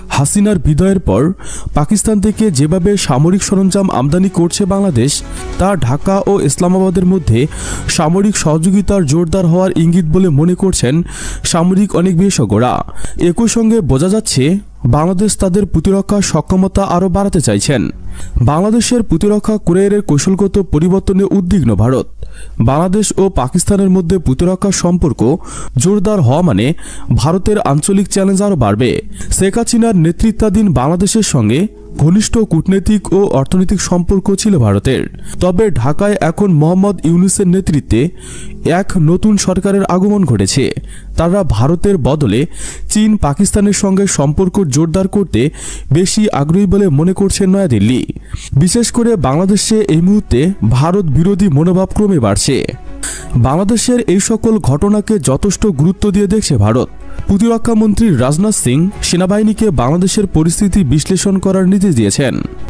হাসিনার বিদায়ের পর পাকিস্তান থেকে যেভাবে সামরিক সরঞ্জাম আমদানি করছে বাংলাদেশ, তা ঢাকা ও ইসলামাবাদের মধ্যে সামরিক সহযোগিতার জোরদার হওয়ার ইঙ্গিত বলে মনে করছেন সামরিক অনেক বিশেষজ্ঞরা। একই সঙ্গে বোঝা যাচ্ছে বাংলাদেশ তাদের প্রতিরক্ষা সক্ষমতা আরও বাড়াতে চাইছেন। বাংলাদেশের প্রতিরক্ষা কুরিয়ারের কৌশলগত পরিবর্তনে উদ্বিগ্ন ভারত। বাংলাদেশ ও পাকিস্তানের মধ্যে প্রতিরক্ষা সম্পর্ক জোরদার হওয়া মানে ভারতের আঞ্চলিক চ্যালেঞ্জ আরও বাড়বে। শেখ হাসিনার নেতৃত্বাধীন বাংলাদেশের সঙ্গে ঘনিষ্ঠ কূটনৈতিক ও অর্থনৈতিক সম্পর্ক ছিল ভারতের। তবে ঢাকায় এখন মোহাম্মদ ইউনূসের নেতৃত্বে এক নতুন সরকারের আগমন ঘটেছে। তারা ভারতের বদলে চীন পাকিস্তানের সঙ্গে সম্পর্ক জোরদার করতে বেশি আগ্রহী বলে মনে করছে নয়াদিল্লি। বিশেষ করে বাংলাদেশে এই মুহূর্তে ভারত বিরোধী মনোভাব ক্রমে বাড়ছে। বাংলাদেশের এই সকল ঘটনাকে যথেষ্ট গুরুত্ব দিয়ে দেখছে ভারত। প্রতিরক্ষা মন্ত্রী রাজনাথ সিং সেনাবাহিনীকে বাংলাদেশের পরিস্থিতি বিশ্লেষণ করার নির্দেশ দিয়েছেন।